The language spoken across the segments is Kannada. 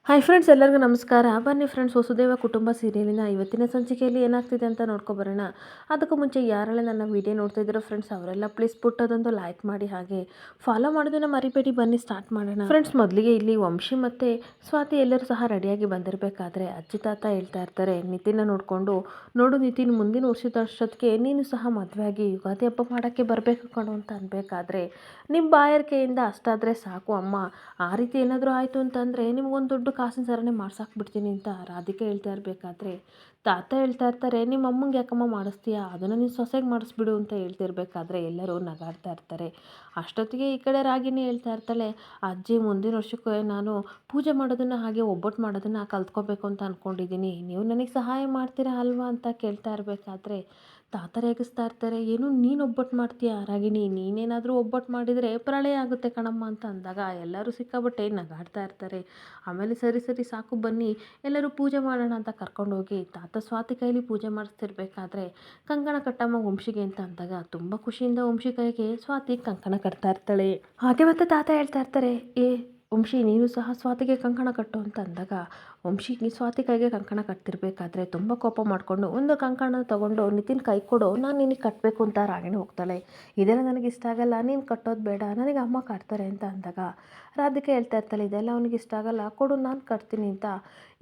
ಹಾಯ್ ಫ್ರೆಂಡ್ಸ್, ಎಲ್ಲರಿಗೂ ನಮಸ್ಕಾರ. ಬನ್ನಿ ಫ್ರೆಂಡ್ಸ್, ವಸುದೇವ ಕುಟುಂಬ ಸೀರಿಯಲಿನ ಇವತ್ತಿನ ಸಂಚಿಕೆಯಲ್ಲಿ ಏನಾಗ್ತಿದೆ ಅಂತ ನೋಡ್ಕೊಬರೋಣ. ಅದಕ್ಕೂ ಮುಂಚೆ ಯಾರೆಲ್ಲ ನನ್ನ ವಿಡಿಯೋ ನೋಡ್ತಾ ಇದ್ದೀರೋ ಫ್ರೆಂಡ್ಸ್, ಅವರೆಲ್ಲ ಪ್ಲೀಸ್ ಪುಟ್ಟದೊಂದು ಲೈಕ್ ಮಾಡಿ, ಹಾಗೆ ಫಾಲೋ ಮಾಡೋದನ್ನು ಮರಿಬೇಡಿ. ಬನ್ನಿ ಸ್ಟಾರ್ಟ್ ಮಾಡೋಣ. ಫ್ರೆಂಡ್ಸ್, ಮೊದಲಿಗೆ ಇಲ್ಲಿ ವಂಶಿ ಮತ್ತು ಸ್ವಾತಿ ಎಲ್ಲರೂ ಸಹ ರೆಡಿಯಾಗಿ ಬಂದಿರಬೇಕಾದ್ರೆ ಅಜ್ಜಿ ತಾತ ಹೇಳ್ತಾ ಇರ್ತಾರೆ ನಿತಿನ್ನ ನೋಡಿಕೊಂಡು, ನೋಡು ನಿತಿನ್, ಮುಂದಿನ ವರ್ಷದಷ್ಟೊತ್ತಿಗೆ ನೀನು ಸಹ ಮದುವೆ ಆಗಿ ಯುಗಾದಿ ಹಬ್ಬ ಮಾಡೋಕ್ಕೆ ಬರಬೇಕು ಕಣೋ ಅಂತ ಅನ್ಬೇಕಾದ್ರೆ ನಿಮ್ಮ ಬಾಯಾರಿಕೆಯಿಂದ ಅಷ್ಟಾದರೆ ಸಾಕು ಅಮ್ಮ. ಆ ರೀತಿ ಏನಾದರೂ ಆಯಿತು ಅಂತಂದರೆ ನಿಮಗೊಂದು ದೊಡ್ಡ ಕಾಸಿನ ಸರನೆ ಮಾಡ್ಸಾಕ್ಬಿಡ್ತೀನಿ ಅಂತ ರಾಧಿಕಾ ಹೇಳ್ತಾ ಇರಬೇಕಾದ್ರೆ ತಾತ ಹೇಳ್ತಾ ಇರ್ತಾರೆ, ನಿಮ್ಮ ಅಮ್ಮಂಗೆ ಯಾಕಮ್ಮ ಮಾಡಿಸ್ತೀಯಾ, ಅದನ್ನು ನೀನು ಸೊಸೆಗೆ ಮಾಡಿಸ್ಬಿಡು ಅಂತ ಹೇಳ್ತಿರ್ಬೇಕಾದ್ರೆ ಎಲ್ಲರೂ ನಗಾಡ್ತಾ ಇರ್ತಾರೆ. ಅಷ್ಟೊತ್ತಿಗೆ ಈ ಕಡೆ ರಾಗಿಣಿ ಹೇಳ್ತಾ ಇರ್ತಾಳೆ, ಅಜ್ಜಿ, ಮುಂದಿನ ವರ್ಷಕ್ಕೆ ನಾನು ಪೂಜೆ ಮಾಡೋದನ್ನು ಹಾಗೆ ಒಬ್ಬಟ್ಟು ಮಾಡೋದನ್ನು ಕಲ್ತ್ಕೋಬೇಕು ಅಂತ ಅಂದ್ಕೊಂಡಿದ್ದೀನಿ, ನೀವು ನನಗೆ ಸಹಾಯ ಮಾಡ್ತೀರಾ ಅಲ್ವಾ ಅಂತ ಕೇಳ್ತಾ ಇರಬೇಕಾದ್ರೆ ತಾತ ರೇಗಿಸ್ತಾ ಇರ್ತಾರೆ, ಏನು ನೀನು ಒಬ್ಬಟ್ಟು ಮಾಡ್ತೀಯಾ ರಾಗಿಣಿ, ನೀನೇನಾದರೂ ಒಬ್ಬಟ್ಟು ಮಾಡಿದರೆ ಪ್ರಳಯ ಆಗುತ್ತೆ ಕಣಮ್ಮ ಅಂತ ಅಂದಾಗ ಎಲ್ಲರೂ ಸಿಕ್ಕಾಬಟ್ಟೆ ನಗಾಡ್ತಾ ಇರ್ತಾರೆ. ಆಮೇಲೆ ಸರಿ ಸರಿ ಸಾಕು ಬನ್ನಿ ಎಲ್ಲರೂ ಪೂಜೆ ಮಾಡೋಣ ಅಂತ ಕರ್ಕೊಂಡೋಗಿ ತಾತ ಸ್ವಾತಿ ಕೈಲಿ ಪೂಜೆ ಮಾಡಿಸ್ತಿರ್ಬೇಕಾದ್ರೆ ಕಂಕಣ ಕಟ್ಟಮ್ಮ ವಂಶಿಗೆ ಅಂತ ಅಂದಾಗ ತುಂಬ ಖುಷಿಯಿಂದ ವಂಶಿ ಕೈಗೆ ಸ್ವಾತಿ ಕಂಕಣ ಕಟ್ತಾ ಇರ್ತಾಳೆ. ಹಾಗೆ ಮತ್ತೆ ತಾತ ಹೇಳ್ತಾ ಇರ್ತಾರೆ, ವಂಶಿ ನೀನು ಸಹ ಸ್ವಾತಿಗೆ ಕಂಕಣ ಕಟ್ಟು ಅಂತ ಅಂದಾಗ ವಂಶಿ ಸ್ವಾತಿ ಕೈಗೆ ಕಂಕಣ ಕಟ್ತಿರ್ಬೇಕಾದ್ರೆ ತುಂಬ ಕೋಪ ಮಾಡಿಕೊಂಡು ಒಂದು ಕಂಕಣ ತಗೊಂಡು ನಿತಿನ್ ಕೈ ಕೊಡು, ನಾನು ನಿನಗೆ ಕಟ್ಟಬೇಕು ಅಂತ ರಾಗಿಣಿ ಹೋಗ್ತಾಳೆ. ಇದೆಲ್ಲ ನನಗೆ ಇಷ್ಟ ಆಗಲ್ಲ, ನೀನು ಕಟ್ಟೋದು ಬೇಡ, ನನಗೆ ಅಮ್ಮ ಕಟ್ತಾರೆ ಅಂತ ಅಂದಾಗ ರಾಧಿಕಾ ಹೇಳ್ತಾ ಇರ್ತಾಳೆ, ಇದೆಲ್ಲ ಅವನಿಗೆ ಇಷ್ಟ ಆಗಲ್ಲ, ಕೊಡು ನಾನು ಕಟ್ತೀನಿ ಅಂತ.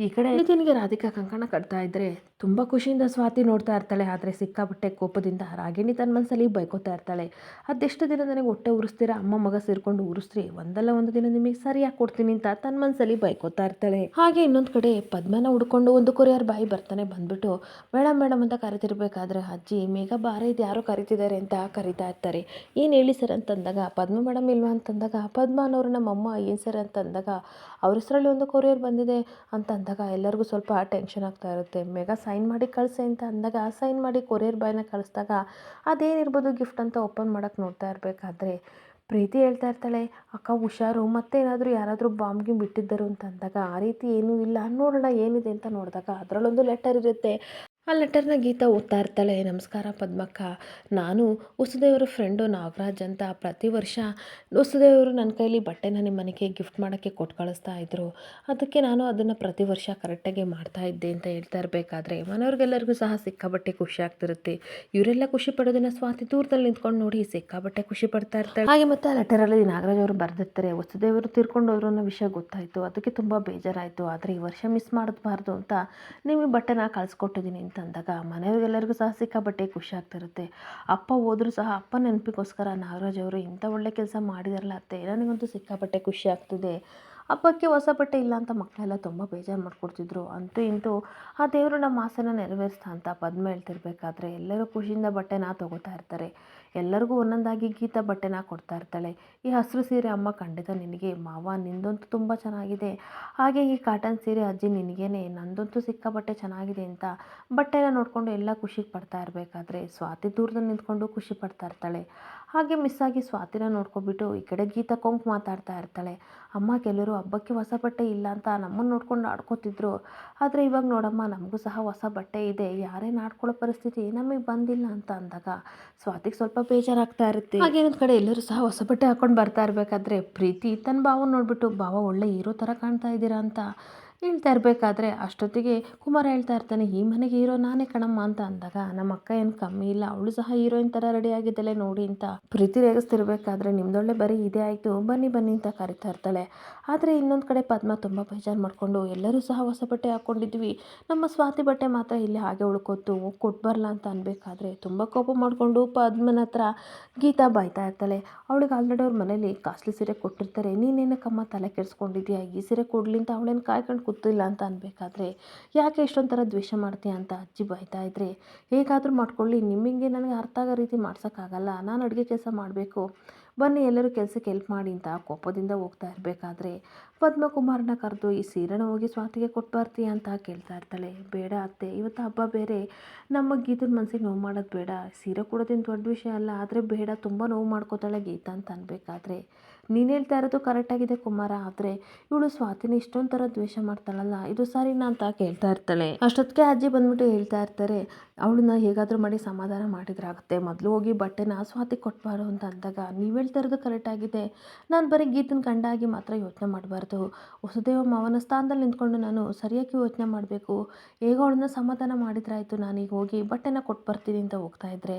ಈ ಕಡೆ ನಿತಿನ್ಗೆ ರಾಧಿಕಾ ಕಂಕಣ ಕಟ್ತಾ ಇದ್ರೆ ತುಂಬ ಖುಷಿಯಿಂದ ಸ್ವಾತಿ ನೋಡ್ತಾ ಇರ್ತಾಳೆ. ಆದರೆ ಸಿಕ್ಕಾಪಟ್ಟೆ ಕೋಪದಿಂದ ರಾಗಿಣಿ ತನ್ನ ಮನಸ್ಸಲ್ಲಿ ಬೈಕೋತಾ ಇರ್ತಾಳೆ, ಅದೆಷ್ಟು ದಿನ ನನಗೆ ಹೊಟ್ಟೆ ಉರಿಸ್ತೀರಾ, ಅಮ್ಮ ಮಗ ಸೇರಿಕೊಂಡು ಉರಿಸ್ರಿ, ಒಂದಲ್ಲ ಒಂದು ದಿನ ನಿಮಗೆ ಸರಿಯಾಗಿ ಕೊಡ್ತೀನಿ ಅಂತ ತನ್ನ ಮನಸ್ಸಲ್ಲಿ ಬೈಕೋತಾ ಇರ್ತಾಳೆ. ಹಾಗೆ ಇನ್ನೊಂದು ಕಡೆ ಪದ್ಮನ ಹುಡ್ಕೊಂಡು ಒಂದು ಕೊರಿಯರ್ ಬಾಯಿ ಬರ್ತಾನೆ. ಬಂದ್ಬಿಟ್ಟು ಮೇಡಮ್ ಮೇಡಮ್ ಅಂತ ಕರಿತಿರ್ಬೇಕಾದ್ರೆ ಅಜ್ಜಿ ಮೇಘ ಬಾರ ಇದು ಯಾರೋ ಕರಿತಿದ್ದಾರೆ ಅಂತ ಕರಿತಾ ಇರ್ತಾರೆ. ಏನು ಹೇಳಿ ಸರ್ ಅಂತಂದಾಗ ಪದ್ಮ ಮೇಡಮ್ ಇಲ್ವಾ ಅಂತಂದಾಗ ಪದ್ಮ ಅನ್ನೋರು ನಮ್ಮಮ್ಮ ಏನು ಸರ್ ಅಂತಂದಾಗ ಅವ್ರ ಹೆಸರಲ್ಲಿ ಒಂದು ಕೊರಿಯರ್ ಬಂದಿದೆ ಅಂತ ಅಂದಾಗ ಎಲ್ಲರಿಗೂ ಸ್ವಲ್ಪ ಟೆನ್ಷನ್ ಆಗ್ತಾ ಇರುತ್ತೆ. ಮೇಘ ಸೈನ್ ಮಾಡಿ ಕಳಿಸಿ ಅಂತ ಅಂದಾಗ ಸೈನ್ ಮಾಡಿ ಕೊರಿಯರ್ ಬಾಯ್ನ ಕಳಿಸ್ದಾಗ ಅದೇನಿರ್ಬೋದು ಗಿಫ್ಟ್ ಅಂತ ಓಪನ್ ಮಾಡೋಕ್ಕೆ ನೋಡ್ತಾ ಇರಬೇಕಾದ್ರೆ ಪ್ರೀತಿ ಹೇಳ್ತಾ ಇರ್ತಾಳೆ, ಅಕ್ಕ ಹುಷಾರು, ಮತ್ತೇನಾದರೂ ಯಾರಾದರೂ ಬಾಂಬ್ಗೆ ಬಿಟ್ಟಿದ್ದರು ಅಂತ ಅಂದಾಗ ಆ ರೀತಿ ಏನೂ ಇಲ್ಲ, ನೋಡೋಣ ಏನಿದೆ ಅಂತ ನೋಡಿದಾಗ ಅದರಲ್ಲೊಂದು ಲೆಟರ್ ಇರುತ್ತೆ. ಆ ಲೆಟರ್ನ ಗೀತಾ ಓದ್ತಾ ಇರ್ತಾಳೆ. ನಮಸ್ಕಾರ ಪದ್ಮಕ್ಕ, ನಾನು ವಸುದೇವರ ಫ್ರೆಂಡು ನಾಗರಾಜ್ ಅಂತ. ಪ್ರತಿ ವರ್ಷ ವಸುದೇವರು ನನ್ನ ಕೈಲಿ ಬಟ್ಟೆನ ನಿಮ್ಮ ಮನೆಗೆ ಗಿಫ್ಟ್ ಮಾಡೋಕ್ಕೆ ಕೊಟ್ಟು ಕಳಿಸ್ತಾ ಇದ್ದರು, ಅದಕ್ಕೆ ನಾನು ಅದನ್ನು ಪ್ರತಿ ವರ್ಷ ಕರೆಕ್ಟಾಗಿ ಮಾಡ್ತಾ ಇದ್ದೆ ಅಂತ ಹೇಳ್ತಾ ಇರಬೇಕಾದ್ರೆ ಮನೆಯವ್ರಿಗೆಲ್ಲರಿಗೂ ಸಹ ಸಿಕ್ಕಾಬಟ್ಟೆ ಖುಷಿ ಆಗ್ತಿರುತ್ತೆ. ಇವರೆಲ್ಲ ಖುಷಿ ಪಡೋದನ್ನು ಸ್ವಾತಿ ದೂರದಲ್ಲಿ ನಿಂತ್ಕೊಂಡು ನೋಡಿ ಸಿಕ್ಕಾಬಟ್ಟೆ ಖುಷಿ ಪಡ್ತಾ ಇರ್ತಾಳೆ. ಹಾಗೆ ಮತ್ತೆ ಆ ಲೆಟರಲ್ಲಿ ನಾಗರಾಜ್ ಅವರು ಬರೆದಿರ್ತಾರೆ, ವಸುದೇವರು ತೀರ್ಕೊಂಡು ಹೋದ್ರು ಅನ್ನೋ ವಿಷಯ ಗೊತ್ತಾಯಿತು, ಅದಕ್ಕೆ ತುಂಬ ಬೇಜಾರಾಯಿತು, ಆದರೆ ಈ ವರ್ಷ ಮಿಸ್ ಮಾಡಬಾರ್ದು ಅಂತ ನಿಮಗೆ ಬಟ್ಟೆನ ಕಳಿಸ್ಕೊಟ್ಟಿದ್ದೀನಿ ಅಂತ ಅಂದಾಗ ಮನೆಯವ್ರಿಗೆಲ್ಲರಿಗೂ ಸಹ ಸಿಕ್ಕಾಬಟ್ಟೆ ಖುಷಿ ಆಗ್ತಿರುತ್ತೆ. ಅಪ್ಪ ಹೋದರೂ ಸಹ ಅಪ್ಪ ನೆನಪಿಗೋಸ್ಕರ ನಾಗರಾಜ್ ಅವರು ಇಂಥ ಒಳ್ಳೆ ಕೆಲಸ ಮಾಡಿದಾರಲ್ಲ ಅತ್ತೆ, ನನಗಂತೂ ಸಿಕ್ಕಾಬಟ್ಟೆ ಖುಷಿ ಆಗ್ತಿದೆ. ಹಬ್ಬಕ್ಕೆ ಹೊಸ ಬಟ್ಟೆ ಇಲ್ಲ ಅಂತ ಮಕ್ಕಳೆಲ್ಲ ತುಂಬ ಬೇಜಾರು ಮಾಡ್ಕೊಡ್ತಿದ್ರು, ಅಂತೂ ಇಂತೂ ಆ ದೇವರು ನಮ್ಮ ಆಸೆನ ನೆರವೇರಿಸ್ತಾ ಅಂತ ಪದ್ಮ ಹೇಳ್ತಿರ್ಬೇಕಾದ್ರೆ ಎಲ್ಲರೂ ಖುಷಿಯಿಂದ ಬಟ್ಟೆನ ತೊಗೋತಾ ಇರ್ತಾರೆ. ಎಲ್ಲರಿಗೂ ಒಂದೊಂದಾಗಿ ಗೀತಾ ಬಟ್ಟೆನ ಕೊಡ್ತಾ ಇರ್ತಾಳೆ. ಈ ಹಸಿರು ಸೀರೆ ಅಮ್ಮ ಖಂಡಿತ ನಿನಗೆ, ಮಾವ ನಿಂದಂತೂ ತುಂಬ ಚೆನ್ನಾಗಿದೆ, ಹಾಗೆ ಈ ಕಾಟನ್ ಸೀರೆ ಅಜ್ಜಿ ನಿನಗೇನೆ, ನಂದಂತೂ ಸಿಕ್ಕಾಬಟ್ಟೆ ಚೆನ್ನಾಗಿದೆ ಅಂತ ಬಟ್ಟೆನ ನೋಡಿಕೊಂಡು ಎಲ್ಲ ಖುಷಿ ಪಡ್ತಾ ಇರಬೇಕಾದ್ರೆ ಸ್ವಾತಿ ದೂರದಲ್ಲಿ ನಿಂತ್ಕೊಂಡು ಖುಷಿ ಪಡ್ತಾ ಇರ್ತಾಳೆ. ಹಾಗೆ ಮಿಸ್ ಆಗಿ ಸ್ವಾತಿನ ನೋಡ್ಕೊಬಿಟ್ಟು ಈ ಕಡೆ ಗೀತಾ ಕೊಂಕು ಮಾತಾಡ್ತಾ ಇರ್ತಾಳೆ, ಅಮ್ಮ ಕೆಲವರು ಹಬ್ಬಕ್ಕೆ ಹೊಸ ಬಟ್ಟೆ ಇಲ್ಲ ಅಂತ ನಮ್ಮನ್ನು ನೋಡ್ಕೊಂಡು ಆಡ್ಕೋತಿದ್ರು, ಆದರೆ ಇವಾಗ ನೋಡಮ್ಮ ನಮಗೂ ಸಹ ಹೊಸ ಬಟ್ಟೆ ಇದೆ, ಯಾರೇನು ಆಡ್ಕೊಳ್ಳೋ ಪರಿಸ್ಥಿತಿ ನಮಗೆ ಬಂದಿಲ್ಲ ಅಂತ ಅಂದಾಗ ಸ್ವಾತಿಗೆ ಸ್ವಲ್ಪ ಬೇಜಾರಾಗ್ತಾ ಇರುತ್ತೆ. ಹಾಗೆ ಇನ್ನೊಂದು ಕಡೆ ಎಲ್ಲರೂ ಸಹ ಹೊಸ ಬಟ್ಟೆ ಹಾಕೊಂಡು ಬರ್ತಾ ಇರಬೇಕಾದ್ರೆ ಪ್ರೀತಿ ತನ್ನ ಭಾವನ ನೋಡ್ಬಿಟ್ಟು, ಭಾವ ಒಳ್ಳೆ ಹೀರೋ ಥರ ಕಾಣ್ತಾ ಇದ್ದೀರಾ ಅಂತ ಹೇಳ್ತಾ ಇರಬೇಕಾದ್ರೆ ಅಷ್ಟೊತ್ತಿಗೆ ಕುಮಾರ ಹೇಳ್ತಾ ಇರ್ತಾನೆ, ಈ ಮನೆಗೆ ಹೀರೋ ನಾನೇ ಕಣಮ್ಮ ಅಂತ ಅಂದಾಗ ನಮ್ಮ ಅಕ್ಕ ಏನು ಕಮ್ಮಿ ಇಲ್ಲ, ಅವಳು ಸಹ ಹೀರೋಯಿನ್ ಥರ ರೆಡಿ ಆಗಿದ್ದಲೆ ನೋಡಿ ಅಂತ ಪ್ರೀತಿ ರೇಗಿಸ್ತಿರ್ಬೇಕಾದ್ರೆ ನಿಮ್ದೊಳ್ಳೆ ಬರೀ ಇದೇ ಆಯಿತು, ಬನ್ನಿ ಬನ್ನಿ ಅಂತ ಕರಿತಾ ಇರ್ತಾಳೆ. ಆದರೆ ಇನ್ನೊಂದು ಕಡೆ ಪದ್ಮ ತುಂಬ ಬೇಜಾರು ಮಾಡಿಕೊಂಡು, ಎಲ್ಲರೂ ಸಹ ಹೊಸ ಬಟ್ಟೆ ಹಾಕ್ಕೊಂಡಿದ್ವಿ, ನಮ್ಮ ಸ್ವಾತಿ ಬಟ್ಟೆ ಮಾತ್ರ ಇಲ್ಲಿ ಹಾಗೆ ಉಳ್ಕೊತು, ಕೊಟ್ಟು ಬರಲ್ಲ ಅಂತ ಅನ್ಬೇಕಾದ್ರೆ ತುಂಬ ಕೋಪ ಮಾಡಿಕೊಂಡು ಪದ್ಮನ ಹತ್ರ ಗೀತಾ ಬಾಯ್ತಾ ಇರ್ತಾಳೆ. ಅವಳಿಗೆ ಆಲ್ರೆಡಿ ಅವ್ರ ಮನೇಲಿ ಕಾಸ್ಟ್ಲಿ ಸೀರೆ ಕೊಟ್ಟಿರ್ತಾರೆ, ನೀನೇನಕ್ಕಮ್ಮ ತಲೆ ಕೆಡಿಸ್ಕೊಂಡಿದ್ಯಾ, ಈ ಸೀರೆ ಕೊಡ್ಲಿ ಅಂತ ಅವಳೇನು ಕಾಯ್ಕೊಂಡು ಕೂತಿಲ್ಲ ಅಂತ ಅನ್ಬೇಕಾದ್ರೆ ಯಾಕೆ ಇಷ್ಟೊಂಥರ ದ್ವೇಷ ಮಾಡ್ತೀಯ ಅಂತ ಅಜ್ಜಿ ಬೈತಾ ಇದ್ರೆ, ಹೇಗಾದರೂ ಮಾಡ್ಕೊಳ್ಳಿ, ನಿಮಗೆ ನನಗೆ ಅರ್ಥ ಆಗೋ ರೀತಿ ಮಾಡ್ಸೋಕ್ಕಾಗಲ್ಲ, ನಾನು ಅಡುಗೆ ಕೆಲಸ ಮಾಡಬೇಕು, ಬನ್ನಿ ಎಲ್ಲರೂ ಕೆಲಸಕ್ಕೆ ಹೆಲ್ಪ್ ಮಾಡಿ ಅಂತ ಕೋಪದಿಂದ ಹೋಗ್ತಾ ಇರಬೇಕಾದ್ರೆ ಪದ್ಮಕುಮಾರನ ಕರೆದು ಈ ಸೀರೆನ ಹೋಗಿ ಸ್ವಾತಿಗೆ ಕೊಟ್ಟು ಬರ್ತೀಯ ಅಂತ ಕೇಳ್ತಾ ಇರ್ತಾಳೆ. ಬೇಡ ಅತ್ತೆ, ಇವತ್ತು ಹಬ್ಬ ಬೇರೆ, ನಮ್ಮ ಗೀತದ ಮನಸ್ಸಿಗೆ ನೋವು ಮಾಡೋದು ಬೇಡ, ಸೀರೆ ಕೊಡೋದೇನು ದೊಡ್ಡ ವಿಷಯ ಅಲ್ಲ, ಆದರೆ ಬೇಡ ತುಂಬ ನೋವು ಮಾಡ್ಕೋತಾಳೆ ಗೀತಾ ಅಂತ ಅನ್ಬೇಕಾದ್ರೆ ನೀನು ಹೇಳ್ತಾ ಇರೋದು ಕರೆಕ್ಟಾಗಿದೆ ಕುಮಾರ, ಆದರೆ ಇವಳು ಸ್ವಾತಿನ ಇಷ್ಟೊಂದು ಥರ ದ್ವೇಷ ಮಾಡ್ತಾಳಲ್ಲ, ಇದು ಸರಿನಾ ಅಂತ ಕೇಳ್ತಾ ಇರ್ತಾಳೆ. ಅಷ್ಟೊತ್ತಿಗೆ ಅಜ್ಜಿ ಬಂದ್ಬಿಟ್ಟು ಹೇಳ್ತಾ ಇರ್ತಾರೆ, ಅವಳನ್ನ ಹೇಗಾದರೂ ಮಾಡಿ ಸಮಾಧಾನ ಮಾಡಿದ್ರಾಗುತ್ತೆ, ಮೊದಲು ಹೋಗಿ ಬಟ್ಟೆನ ಸ್ವಾತಿ ಕೊಟ್ಬಾರು ಅಂತ ಅಂದಾಗ, ನೀವು ಹೇಳ್ತಾ ಇರೋದು ಕರೆಕ್ಟಾಗಿದೆ, ನಾನು ಬರೀ ಗೀತನ ಗಂಡಾಗಿ ಮಾತ್ರ ಯೋಚನೆ ಮಾಡಬಾರ್ದು, ವಸುದೇವ ಮಾವನ ಸ್ಥಾನದಲ್ಲಿ ನಿಂತ್ಕೊಂಡು ನಾನು ಸರಿಯಾಗಿ ಯೋಚನೆ ಮಾಡಬೇಕು. ಹೇಗೋ ಅವಳನ್ನ ಸಮಾಧಾನ ಮಾಡಿದ್ರಾಯ್ತು, ನಾನೀಗ ಹೋಗಿ ಬಟ್ಟೆನ ಕೊಟ್ಟು ಬರ್ತೀನಿ ಅಂತ ಹೋಗ್ತಾ ಇದ್ರೆ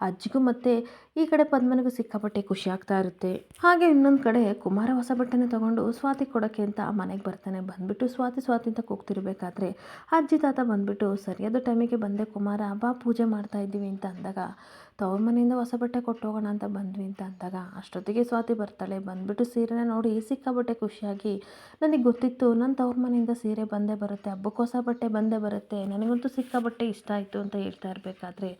ಅಜ್ಜಿಗೂ ಮತ್ತೆ ಈ ಕಡೆ ಪದ್ಮನಿಗೂ ಸಿಕ್ಕಾಪಟ್ಟೆ ಖುಷಿ ಆಗ್ತಾ ಇರುತ್ತೆ. ಹಾಗೆ ಇನ್ನೊಂದು ಕಡೆ ಕುಮಾರ ಹೊಸ ಬಟ್ಟೆನ ತಗೊಂಡು ಸ್ವಾತಿ ಕೊಡೋಕ್ಕೆ ಅಂತ ಮನೆಗೆ ಬರ್ತಾನೆ. ಬಂದ್ಬಿಟ್ಟು ಸ್ವಾತಿ ಸ್ವಾತಿ ಅಂತ ಕೂಗ್ತಿರ್ಬೇಕಾದ್ರೆ ಅಜ್ಜಿ ತಾತ ಬಂದ್ಬಿಟ್ಟು, ಸರಿಯಾದ ಟೈಮಿಗೆ ಬಂದೆ ಕುಮಾರ, ಬಾ ಪೂಜೆ ಮಾಡ್ತಾ ಇದ್ದೀವಿ ಅಂತ ಅಂದಾಗ, ತವ್ರ ಮನೆಯಿಂದ ಹೊಸ ಬಟ್ಟೆ ಕೊಟ್ಟು ಹೋಗೋಣ ಅಂತ ಬಂದ್ವಿ ಅಂತ ಅಂದಾಗ, ಅಷ್ಟೊತ್ತಿಗೆ ಸ್ವಾತಿ ಬರ್ತಾಳೆ. ಬಂದ್ಬಿಟ್ಟು ಸೀರೆನ ನೋಡಿ ಸಿಕ್ಕಾಪಟ್ಟೆ ಖುಷಿಯಾಗಿ, ನನಗೆ ಗೊತ್ತಿತ್ತು ನನ್ನ ತವ್ರ ಮನೆಯಿಂದ ಸೀರೆ ಬಂದೇ ಬರುತ್ತೆ, ಹಬ್ಬಕ್ಕೆ ಹೊಸ ಬಟ್ಟೆ ಬಂದೇ ಬರುತ್ತೆ, ನನಗಂತೂ ಸಿಕ್ಕಾಪಟ್ಟೆ ಇಷ್ಟ ಆಯಿತು ಅಂತ ಹೇಳ್ತಾ ಇರಬೇಕಾದ್ರೆ,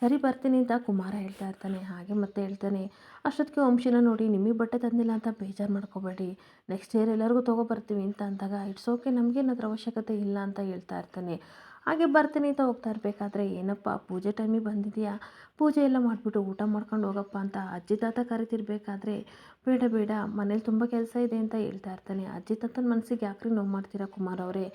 ಸರಿ ಬರ್ತೀನಿ ಅಂತ ಕುಮಾರ ಹೇಳ್ತಾ ಇರ್ತಾನೆ. ಹಾಗೆ ಮತ್ತೆ ಹೇಳ್ತಾನೆ, ಅಷ್ಟೊತ್ತಿಗೆ ವಂಶಿನ ನೋಡಿ, ನಿಮಗೆ ಬಟ್ಟೆ ತಂದಿಲ್ಲ ಅಂತ ಬೇಜಾರು ಮಾಡ್ಕೋಬೇಡಿ, ನೆಕ್ಸ್ಟ್ ಇಯರ್ ಎಲ್ಲರಿಗೂ ತೊಗೊಬರ್ತೀವಿ ಅಂತ ಅಂದಾಗ, ಇಟ್ಸ್ ಓಕೆ, ನಮಗೇನಾದ್ರೂ ಅವಶ್ಯಕತೆ ಇಲ್ಲ ಅಂತ ಹೇಳ್ತಾ ಇರ್ತಾನೆ. ಹಾಗೆ ಬರ್ತೀನಿ ಅಂತ ಹೋಗ್ತಾ ಇರಬೇಕಾದ್ರೆ, ಏನಪ್ಪ ಪೂಜೆ ಟೈಮಿಗೆ ಬಂದಿದೆಯಾ, ಪೂಜೆ ಎಲ್ಲ ಮಾಡಿಬಿಟ್ಟು ಊಟ ಮಾಡ್ಕೊಂಡು ಹೋಗಪ್ಪ ಅಂತ ಅಜ್ಜಿ ತಾತ ಕರಿತಿರ್ಬೇಕಾದ್ರೆ, ಬೇಡ ಬೇಡ ಮನೇಲಿ ತುಂಬ ಕೆಲಸ ಇದೆ ಅಂತ ಹೇಳ್ತಾ ಇರ್ತಾನೆ. ಅಜ್ಜಿ ತಾತನ ಮನಸ್ಸಿಗೆ ಯಾಕ್ರಿ ನೋವು ಮಾಡ್ತೀರಾ ಕುಮಾರ್ ಅವರೇ,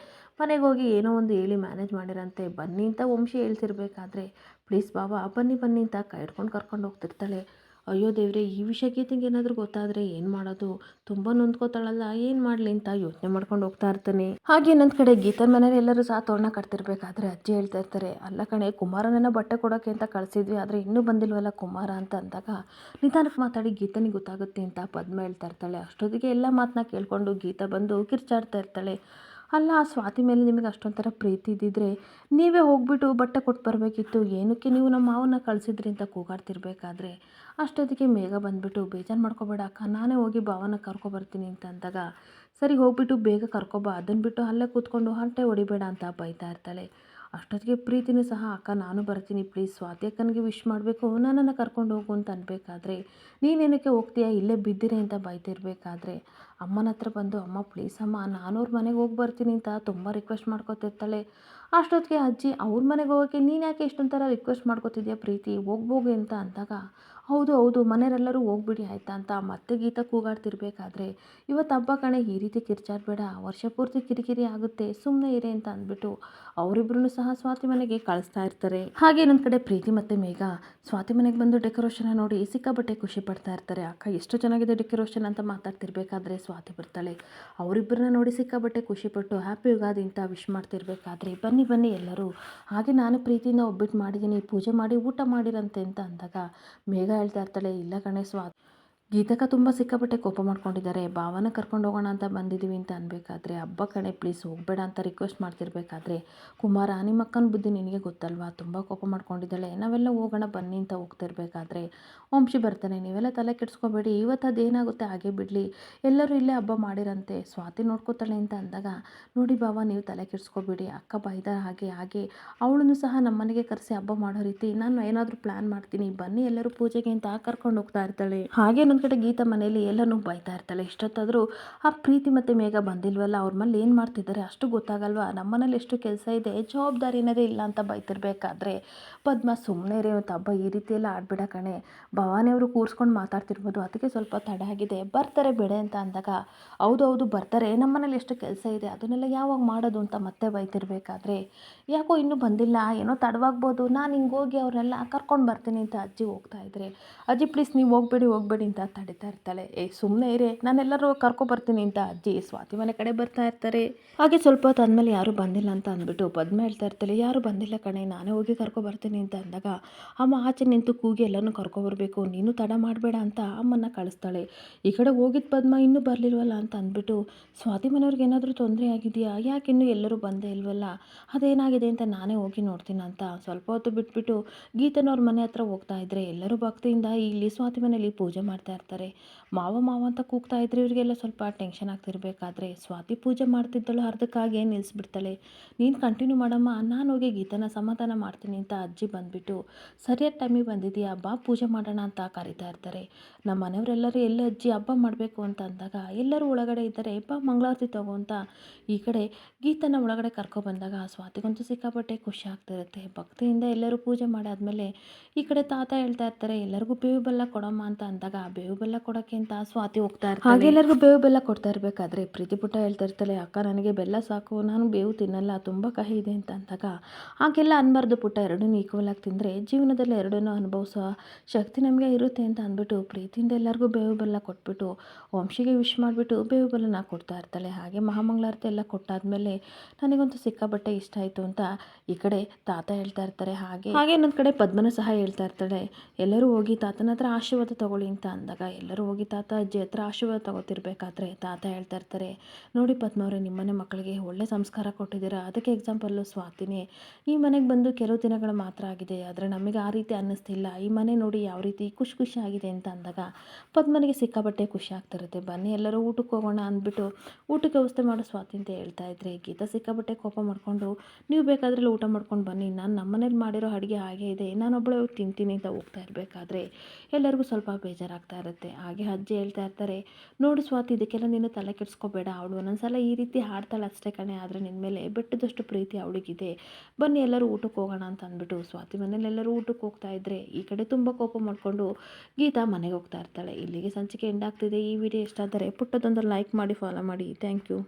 ಮನೆಗೆ ಹೋಗಿ ಏನೋ ಒಂದು ಹೇಳಿ ಮ್ಯಾನೇಜ್ ಮಾಡಿರಂತೆ, ಬನ್ನಿ ಅಂತ ವಂಶಿ ಹೇಳ್ತಿರ್ಬೇಕಾದ್ರೆ, ಪ್ಲೀಸ್ ಬಾಬಾ ಬನ್ನಿ ಬನ್ನಿ ಅಂತ ಕೈ ಹಿಡ್ಕೊಂಡು ಕರ್ಕೊಂಡು ಹೋಗ್ತಿರ್ತಾಳೆ. ಅಯ್ಯೋ ದೇವ್ರೆ, ಈ ವಿಷಯ ಗೀತೆಗೆ ಏನಾದರೂ ಗೊತ್ತಾದರೆ ಏನು ಮಾಡೋದು, ತುಂಬ ನೊಂದ್ಕೋತಾಳಲ್ಲ, ಏನು ಮಾಡಲಿ ಅಂತ ಯೋಚನೆ ಮಾಡ್ಕೊಂಡು ಹೋಗ್ತಾ ಇರ್ತಾನೆ. ಹಾಗೆ ಇನ್ನೊಂದು ಕಡೆ ಗೀತನ ಮನೇಲಿ ಎಲ್ಲರೂ ಸಹ ತೋರಣ ಕಟ್ತಿರ್ಬೇಕಾದ್ರೆ ಅಜ್ಜಿ ಹೇಳ್ತಾ ಇರ್ತಾರೆ, ಅಲ್ಲ ಕಣೆ ಕುಮಾರನನ್ನ ಬಟ್ಟೆ ಕೊಡೋಕ್ಕೆ ಅಂತ ಕಳಿಸಿದ್ವಿ, ಆದರೆ ಇನ್ನೂ ಬಂದಿಲ್ವಲ್ಲ ಕುಮಾರ ಅಂತ ಅಂದಾಗ, ನಿಧಾನಕ್ಕೆ ಮಾತಾಡಿ ಗೀತನಿಗೆ ಗೊತ್ತಾಗುತ್ತೆ ಅಂತ ಪದ್ಮ ಹೇಳ್ತಾ ಇರ್ತಾಳೆ. ಅಷ್ಟೊತ್ತಿಗೆ ಎಲ್ಲ ಮಾತನ್ನ ಕೇಳಿಕೊಂಡು ಗೀತ ಬಂದು ಕಿರ್ಚಾಡ್ತಾ ಇರ್ತಾಳೆ. ಅಲ್ಲ, ಆ ಸ್ವಾತಿ ಮೇಲೆ ನಿಮಗೆ ಅಷ್ಟೊಂಥರ ಪ್ರೀತಿ ಇದ್ದಿದ್ರೆ ನೀವೇ ಹೋಗ್ಬಿಟ್ಟು ಬಟ್ಟೆ ಕೊಟ್ಟು ಬರಬೇಕಿತ್ತು, ಏನಕ್ಕೆ ನೀವು ನಮ್ಮ ಮಾವನ್ನ ಕಳಿಸಿದ್ರಿ ಅಂತ ಕೂಗಾಡ್ತಿರ್ಬೇಕಾದ್ರೆ, ಅಷ್ಟೊತ್ತಿಗೆ ಮೇಘ ಬಂದುಬಿಟ್ಟು, ಬೇಜಾರು ಮಾಡ್ಕೋಬೇಡ ಅಕ್ಕ, ನಾನೇ ಹೋಗಿ ಭಾವನ ಕರ್ಕೊಬರ್ತೀನಿ ಅಂತ ಅಂದಾಗ, ಸರಿ ಹೋಗ್ಬಿಟ್ಟು ಬೇಗ ಕರ್ಕೊಬಾ, ಅದನ್ನು ಬಿಟ್ಟು ಅಲ್ಲೇ ಕೂತ್ಕೊಂಡು ಹಂಟೆ ಹೊಡಿಬೇಡ ಅಂತ ಬೈತಾ ಇರ್ತಾಳೆ. ಅಷ್ಟೊತ್ತಿಗೆ ಪ್ರೀತಿನೂ ಸಹ, ಅಕ್ಕ ನಾನು ಬರ್ತೀನಿ ಪ್ಲೀಸ್, ಸ್ವಾತಿ ಅಕ್ಕನಿಗೆ ವಿಶ್ ಮಾಡಬೇಕು, ನನ್ನನ್ನು ಕರ್ಕೊಂಡು ಹೋಗು ಅಂತ ಅನ್ಬೇಕಾದ್ರೆ, ನೀನೇನಕ್ಕೆ ಹೋಗ್ತೀಯಾ, ಇಲ್ಲೇ ಬಿದ್ದಿರೆ ಅಂತ ಬೈತಿರ್ಬೇಕಾದ್ರೆ, ಅಮ್ಮನ ಹತ್ರ ಬಂದು, ಅಮ್ಮ ಪ್ಲೀಸ್ ಅಮ್ಮ, ನಾನು ಅವ್ರ ಮನೆಗೆ ಹೋಗಿ ಬರ್ತೀನಿ ಅಂತ ತುಂಬ ರಿಕ್ವೆಸ್ಟ್ ಮಾಡ್ಕೊತಿರ್ತಾಳೆ. ಅಷ್ಟೊತ್ತಿಗೆ ಅಜ್ಜಿ, ಅವ್ರ ಮನೆಗೆ ಹೋಗೋಕ್ಕೆ ನೀನು ಯಾಕೆ ಇಷ್ಟೊಂಥರ ರಿಕ್ವೆಸ್ಟ್ ಮಾಡ್ಕೊತಿದ್ಯಾ ಪ್ರೀತಿ, ಹೋಗ್ಬೋಗೆ ಅಂತ ಅಂದಾಗ, ಹೌದು ಹೌದು ಮನೆಯವರೆಲ್ಲರೂ ಹೋಗ್ಬಿಡಿ ಆಯಿತಾ ಅಂತ ಮತ್ತೆ ಗೀತ ಕೂಗಾಡ್ತಿರ್ಬೇಕಾದ್ರೆ, ಇವತ್ತು ಹಬ್ಬ ಕಣೆ, ಈ ರೀತಿ ಕಿರ್ಚಾಡಬೇಡ, ವರ್ಷ ಪೂರ್ತಿ ಕಿರಿಕಿರಿ ಆಗುತ್ತೆ, ಸುಮ್ಮನೆ ಇರೆ ಅಂತ ಅಂದ್ಬಿಟ್ಟು ಅವರಿಬ್ಬರೂ ಸಹ ಸ್ವಾತಿ ಮನೆಗೆ ಕಳಿಸ್ತಾ ಇರ್ತಾರೆ. ಹಾಗೆ ಇನ್ನೊಂದು ಕಡೆ ಪ್ರೀತಿ ಮತ್ತು ಮೇಘ ಸ್ವಾತಿ ಮನೆಗೆ ಬಂದು ಡೆಕೋರೇಷನ್ ನೋಡಿ ಸಿಕ್ಕಾಪಟ್ಟೆ ಖುಷಿ ಪಡ್ತಾ ಇರ್ತಾರೆ. ಅಕ್ಕ ಎಷ್ಟು ಚೆನ್ನಾಗಿದೆ ಡೆಕೋರೇಷನ್ ಅಂತ ಮಾತಾಡ್ತಿರ್ಬೇಕಾದ್ರೆ ಸ್ವಾತಿ ಬರ್ತಾಳೆ. ಅವರಿಬ್ಬರನ್ನ ನೋಡಿ ಸಿಕ್ಕಾಪಟ್ಟೆ ಖುಷಿಪಟ್ಟು ಹ್ಯಾಪಿ ಯುಗಾದಿ ಅಂತ ವಿಶ್ ಮಾಡ್ತಿರ್ಬೇಕಾದ್ರೆ, ಬನ್ನಿ ಬನ್ನಿ ಎಲ್ಲರೂ, ಹಾಗೆ ನಾನು ಪ್ರೀತಿಯಿಂದ ಒಬ್ಬಿಟ್ಟು ಮಾಡಿದ್ದೀನಿ, ಪೂಜೆ ಮಾಡಿ ಊಟ ಮಾಡಿರಂತೆ ಅಂತ ಅಂದಾಗ, ಮೇಘ ಹೇಳ್ತಾ ಇರ್ತಾಳೆ, ಇಲ್ಲ ಗಣೇಶ್ ಗೀತಕ್ಕ ತುಂಬ ಸಿಕ್ಕಾಪಟ್ಟೆ ಕೋಪ ಮಾಡ್ಕೊಂಡಿದ್ದಾರೆ, ಭಾವನ ಕರ್ಕೊಂಡು ಹೋಗೋಣ ಅಂತ ಬಂದಿದ್ದೀವಿ ಅಂತ ಅನ್ಬೇಕಾದ್ರೆ, ಹಬ್ಬ ಕಣೆ ಪ್ಲೀಸ್ ಹೋಗಬೇಡ ಅಂತ ರಿಕ್ವೆಸ್ಟ್ ಮಾಡ್ತಿರ್ಬೇಕಾದ್ರೆ, ಕುಮಾರ ನಿಮ್ಮ ಅಕ್ಕನ ಬುದ್ಧಿ ನಿನಗೆ ಗೊತ್ತಲ್ವಾ, ತುಂಬ ಕೋಪ ಮಾಡ್ಕೊಂಡಿದ್ದಾಳೆ, ನಾವೆಲ್ಲ ಹೋಗೋಣ ಬನ್ನಿ ಅಂತ ಹೋಗ್ತಿರ್ಬೇಕಾದ್ರೆ, ವಂಶಿ ಬರ್ತಾನೆ, ನೀವೆಲ್ಲ ತಲೆ ಕೆಡಿಸ್ಕೋಬೇಡಿ, ಇವತ್ತು ಅದೇನಾಗುತ್ತೆ ಹಾಗೆ ಬಿಡಲಿ, ಎಲ್ಲರೂ ಇಲ್ಲೇ ಹಬ್ಬ ಮಾಡಿರಂತೆ, ಸ್ವಾತಿ ನೋಡ್ಕೋತಾಳೆ ಅಂತ ಅಂದಾಗ, ನೋಡಿ ಭಾವ ನೀವು ತಲೆ ಕೆಡಿಸ್ಕೋಬೇಡಿ, ಅಕ್ಕ ಬೈದ ಹಾಗೆ ಹಾಗೆ ಅವಳನ್ನು ಸಹ ನಮ್ಮ ಮನೆಗೆ ಕರೆಸಿ ಹಬ್ಬ ಮಾಡೋ ರೀತಿ ನಾನು ಏನಾದರೂ ಪ್ಲ್ಯಾನ್ ಮಾಡ್ತೀನಿ, ಬನ್ನಿ ಎಲ್ಲರೂ ಪೂಜೆಗೆ ಅಂತ ಕರ್ಕೊಂಡು ಹೋಗ್ತಾ ಇರ್ತಾಳೆ. ಹಾಗೆ ಇನ್ನೊಂದು ಕಡೆ ಗೀತಾ ಮನೇಲಿ ಎಲ್ಲನೂ ಬೈತಾ ಇರ್ತಾಳೆ. ಇಷ್ಟೊತ್ತಾದರೂ ಆ ಪ್ರೀತಿ ಮತ್ತು ಮೇಘ ಬಂದಿಲ್ವಲ್ಲ, ಅವ್ರ ಮೇಲೆ ಏನು ಮಾಡ್ತಿದ್ದಾರೆ ಅಷ್ಟು ಗೊತ್ತಾಗಲ್ವಾ, ನಮ್ಮನೇಲಿ ಎಷ್ಟು ಕೆಲಸ ಇದೆ, ಜವಾಬ್ದಾರಿ ಅನ್ನೋದೇ ಇಲ್ಲ ಅಂತ ಬೈತಿರ್ಬೇಕಾದ್ರೆ, ಪದ್ಮ ಸುಮ್ಮನೆ ಇರೇ ಇವತ್ತು ಹಬ್ಬ ಈ ರೀತಿ ಎಲ್ಲ ಆಡಬೇಡ ಕಣೆ, ಭವಾನಿ ಅವರು ಕೂರಿಸ್ಕೊಂಡು ಮಾತಾಡ್ತಿರ್ಬೋದು, ಅದಕ್ಕೆ ಸ್ವಲ್ಪ ತಡ ಆಗಿದೆ, ಬರ್ತಾರೆ ಬಿಡೆ ಅಂತ ಅಂದಾಗ, ಹೌದು ಹೌದು ಬರ್ತಾರೆ, ನಮ್ಮನೇಲಿ ಎಷ್ಟು ಕೆಲಸ ಇದೆ ಅದನ್ನೆಲ್ಲ ಯಾವಾಗ ಮಾಡೋದು ಅಂತ ಮತ್ತೆ ಬೈತಿರ್ಬೇಕಾದ್ರೆ, ಯಾಕೋ ಇನ್ನೂ ಬಂದಿಲ್ಲ, ಏನೋ ತಡವಾಗ್ಬೋದು, ನಾನು ಹಿಂಗೆ ಹೋಗಿ ಅವ್ರನ್ನೆಲ್ಲ ಕರ್ಕೊಂಡು ಬರ್ತೀನಿ ಅಂತ ಅಜ್ಜಿ ಹೋಗ್ತಾ ಇದ್ರೆ, ಅಜ್ಜಿ ಪ್ಲೀಸ್ ನೀವು ಹೋಗ್ಬೇಡಿ ಅಂತ ತಡಿತಾ ಇರ್ತಾಳೆ. ಸುಮ್ಮನೆ ಇರೇ, ನಾನೆಲ್ಲರೂ ಕರ್ಕೊಬರ್ತೀನಿ ಅಂತ ಅಜ್ಜಿ ಸ್ವಾತಿ ಮನೆ ಕಡೆ ಬರ್ತಾ ಇರ್ತಾರೆ. ಹಾಗೆ ಸ್ವಲ್ಪ ಹೊತ್ತು ಆದಮೇಲೆ ಯಾರೂ ಬಂದಿಲ್ಲ ಅಂತ ಅಂದ್ಬಿಟ್ಟು ಪದ್ಮ ಹೇಳ್ತಾ ಇರ್ತಾಳೆ, ಯಾರೂ ಬಂದಿಲ್ಲ ಕಣೆ, ನಾನೇ ಹೋಗಿ ಕರ್ಕೊಬರ್ತೀನಿ ಅಂತ ಅಂದಾಗ, ಅಮ್ಮ ಆಚೆ ನಿಂತು ಕೂಗಿ ಎಲ್ಲನೂ ಕರ್ಕೊಬರ್ಬೇಕು, ನೀನು ತಡ ಮಾಡಬೇಡ ಅಂತ ಅಮ್ಮನ್ನ ಕಳಿಸ್ತಾಳೆ. ಈ ಕಡೆ ಹೋಗಿದ್ದು ಪದ್ಮ ಇನ್ನೂ ಬರಲಿಲ್ವಲ್ಲ ಅಂತ ಅಂದ್ಬಿಟ್ಟು, ಸ್ವಾತಿ ಮನೆಯವ್ರಿಗೆ ಏನಾದರೂ ತೊಂದರೆ ಆಗಿದೆಯಾ, ಯಾಕೆ ಇನ್ನೂ ಎಲ್ಲರೂ ಬಂದೇ ಇಲ್ವಲ್ಲ, ಅದೇನಾಗಿದೆ ಅಂತ ನಾನೇ ಹೋಗಿ ನೋಡ್ತೀನಿ ಅಂತ ಸ್ವಲ್ಪ ಹೊತ್ತು ಬಿಟ್ಬಿಟ್ಟು ಗೀತನವ್ರ ಮನೆ ಹತ್ರ ಹೋಗ್ತಾ ಇದ್ರೆ, ಎಲ್ಲರೂ ಭಕ್ತಿಯಿಂದ ಇಲ್ಲಿ ಸ್ವಾತಿ ಮನೇಲಿ ಪೂಜೆ ಮಾಡ್ತಾ ಇರ್ತಾರೆ. ಮಾವ ಮಾವ ಅಂತ ಕೂಗ್ತಾ ಇದ್ರೆ ಇವರಿಗೆಲ್ಲ ಸ್ವಲ್ಪ ಟೆನ್ಷನ್ ಆಗ್ತಿರ್ಬೇಕಾದ್ರೆ, ಸ್ವಾತಿ ಪೂಜೆ ಮಾಡ್ತಿದ್ದಳು ಅರ್ಧಕ್ಕಾಗಿ ನಿಲ್ಲಿಸ್ಬಿಡ್ತಾಳೆ. ನೀನು ಕಂಟಿನ್ಯೂ ಮಾಡಮ್ಮ, ನಾನು ಹೋಗಿ ಗೀತನ ಸಮಾಧಾನ ಮಾಡ್ತೀನಿ ಅಂತ ಅಜ್ಜಿ ಬಂದುಬಿಟ್ಟು, ಸರಿಯಾದ ಟೈಮಿಗೆ ಬಂದಿದೆಯಾ ಬಾ ಪೂಜೆ ಮಾಡೋಣ ಅಂತ ಕರಿತಾ ಇರ್ತಾರೆ. ನಮ್ಮ ಮನೆಯವರೆಲ್ಲರೂ ಎಲ್ಲ ಅಜ್ಜಿ ಹಬ್ಬ ಮಾಡಬೇಕು ಅಂತ ಅಂದಾಗ, ಎಲ್ಲರೂ ಒಳಗಡೆ ಇದ್ದರೆ ಬಾ ಮಂಗಳಾರತಿ ತಗೋ ಅಂತ ಈ ಕಡೆ ಗೀತನ ಒಳಗಡೆ ಕರ್ಕೊಬಂದಾಗ, ಸ್ವಾತಿಗಂತೂ ಸಿಕ್ಕಾಪಟ್ಟೆ ಖುಷಿ ಆಗ್ತಿರುತ್ತೆ. ಭಕ್ತಿಯಿಂದ ಎಲ್ಲರೂ ಪೂಜೆ ಮಾಡಾದ್ಮೇಲೆ ಈ ಕಡೆ ತಾತ ಹೇಳ್ತಾ ಇರ್ತಾರೆ, ಎಲ್ಲರಿಗೂ ಬೇವು ಬೆಲ್ಲ ಕೊಡಮ್ಮ ಅಂತ ಅಂದಾಗ, ಬೇವು ಬೇವು ಬೆಲ್ಲ ಕೊಡೋಕ್ಕೆ ಅಂತ ಸ್ವಾತಿ ಹೋಗ್ತಾ ಇರ್ತಾಳೆ. ಹಾಗೆ ಎಲ್ಲರಿಗೂ ಬೇವು ಬೆಲ್ಲ ಕೊಡ್ತಾ ಇರಬೇಕಾದ್ರೆ ಪ್ರೀತಿ ಪುಟ್ಟ ಹೇಳ್ತಾ ಇರ್ತಾಳೆ, ಅಕ್ಕ ನನಗೆ ಬೆಲ್ಲ ಸಾಕು, ನಾನು ಬೇವು ತಿನ್ನಲ್ಲ, ತುಂಬ ಕಹಿ ಇದೆ ಅಂತ ಅಂದಾಗ ಹಾಗೆಲ್ಲ ಅನ್ಬಾರ್ದು ಪುಟ್ಟ, ಎರಡನ್ನೂ ಈಕ್ವಲ್ ಆಗಿ ತಿಂದರೆ ಜೀವನದಲ್ಲಿ ಎರಡನ್ನೂ ಅನುಭವಿಸೋ ಶಕ್ತಿ ನಮಗೆ ಇರುತ್ತೆ ಅಂತ ಅಂದ್ಬಿಟ್ಟು ಪ್ರೀತಿಯಿಂದ ಎಲ್ಲರಿಗೂ ಬೇವು ಬೆಲ್ಲ ಕೊಟ್ಬಿಟ್ಟು ವಂಶಿಗೆ ವಿಶ್ ಮಾಡಿಬಿಟ್ಟು ಬೇವು ಬೆಲ್ಲನ ಕೊಡ್ತಾ ಇರ್ತಾಳೆ. ಹಾಗೆ ಮಹಾಮಂಗಳಾರತಿ ಎಲ್ಲ ಕೊಟ್ಟಾದ್ಮೇಲೆ ನನಗಂತೂ ಸಿಕ್ಕಾಪಟ್ಟೆ ಇಷ್ಟ ಆಯಿತು ಅಂತ ಈ ಕಡೆ ತಾತ ಹೇಳ್ತಾ ಇರ್ತಾರೆ. ಹಾಗೆ ಇನ್ನೊಂದು ಕಡೆ ಪದ್ಮನೂ ಸಹ ಹೇಳ್ತಾ ಇರ್ತಾಳೆ, ಎಲ್ಲರೂ ಹೋಗಿ ತಾತನ ಹತ್ರ ಆಶೀರ್ವಾದ ತಗೊಳ್ಳಿ ಅಂತ ಅಂದಾಗ ಎಲ್ಲರೂ ಹೋಗಿ ತಾತ ಅಜ್ಜಿ ಹತ್ರ ಆಶೀರ್ವಾದ ತಗೋತಿರ್ಬೇಕಾದ್ರೆ ತಾತ ಹೇಳ್ತಾ ಇರ್ತಾರೆ, ನೋಡಿ ಪದ್ಮವ್ರೆ, ನಿಮ್ಮನೆ ಮಕ್ಕಳಿಗೆ ಒಳ್ಳೆ ಸಂಸ್ಕಾರ ಕೊಟ್ಟಿದ್ದೀರಾ, ಅದಕ್ಕೆ ಎಕ್ಸಾಂಪಲ್ಲು ಸ್ವಾತಿನೇ. ಈ ಮನೆಗೆ ಬಂದು ಕೆಲವು ದಿನಗಳು ಮಾತ್ರ ಆಗಿದೆ, ಆದರೆ ನಮಗೆ ಆ ರೀತಿ ಅನ್ನಿಸ್ತಿಲ್ಲ, ಈ ಮನೆ ನೋಡಿ ಯಾವ ರೀತಿ ಖುಷಿ ಆಗಿದೆ ಅಂತ ಅಂದಾಗ ಪದ್ಮನಿಗೆ ಸಿಕ್ಕಾಪಟ್ಟೆ ಖುಷಿ ಆಗ್ತಿರುತ್ತೆ. ಬನ್ನಿ ಎಲ್ಲರೂ ಊಟಕ್ಕೆ ಹೋಗೋಣ ಅಂದ್ಬಿಟ್ಟು ಊಟಕ್ಕೆ ವ್ಯವಸ್ಥೆ ಮಾಡೋ ಸ್ವಾತಿ ಅಂತ ಹೇಳ್ತಾ ಇದ್ರೆ ಗೀತಾ ಸಿಕ್ಕಾಪಟ್ಟೆ ಕೋಪ ಮಾಡಿಕೊಂಡು, ನೀವು ಬೇಕಾದ್ರೆ ಊಟ ಮಾಡ್ಕೊಂಡು ಬನ್ನಿ, ನಾನು ನಮ್ಮನೇಲಿ ಮಾಡಿರೋ ಅಡುಗೆ ಹಾಗೆ ಇದೆ, ನಾನೊಬ್ಬಳೇ ಹೋಗಿ ತಿಂತೀನಿ ಅಂತ ಹೋಗ್ತಾ ಇರಬೇಕಾದ್ರೆ ಎಲ್ಲರಿಗೂ ಸ್ವಲ್ಪ ಬೇಜಾರಾಗ್ತಾ ಇರುತ್ತೆ. ಹಾಗೆ ಅಜ್ಜಿ ಹೇಳ್ತಾ ಇರ್ತಾರೆ, ನೋಡು ಸ್ವಾತಿ, ಇದಕ್ಕೆಲ್ಲ ನೀನು ತಲೆ ಕೆಡಿಸ್ಕೋಬೇಡ, ಅವಳು ಒಂದೊಂದ್ಸಲ ಈ ರೀತಿ ಹಾಡ್ತಾಳೆ ಅಷ್ಟೇ ಕಣೆ, ಆದರೆ ನಿನ್ನ ಮೇಲೆ ಬೆಟ್ಟದಷ್ಟು ಪ್ರೀತಿ ಅವಳಿಗಿದೆ, ಬನ್ನಿ ಎಲ್ಲರೂ ಊಟಕ್ಕೆ ಹೋಗೋಣ ಅಂತ ಅಂದ್ಬಿಟ್ಟು ಸ್ವಾತಿ ಮನೇಲಿ ಎಲ್ಲರೂ ಊಟಕ್ಕೆ ಹೋಗ್ತಾ ಇದ್ರೆ ಈ ಕಡೆ ತುಂಬ ಕೋಪ ಮಾಡಿಕೊಂಡು ಗೀತಾ ಮನೆಗೆ ಹೋಗ್ತಾ ಇರ್ತಾಳೆ. ಇಲ್ಲಿಗೆ ಸಂಚಿಕೆ ಎಂಡ್ ಆಗ್ತಿದೆ. ಈ ವಿಡಿಯೋ ಇಷ್ಟ ಆದರೆ ಪುಟ್ಟದೊಂದು ಲೈಕ್ ಮಾಡಿ, ಫಾಲೋ ಮಾಡಿ. Thank you.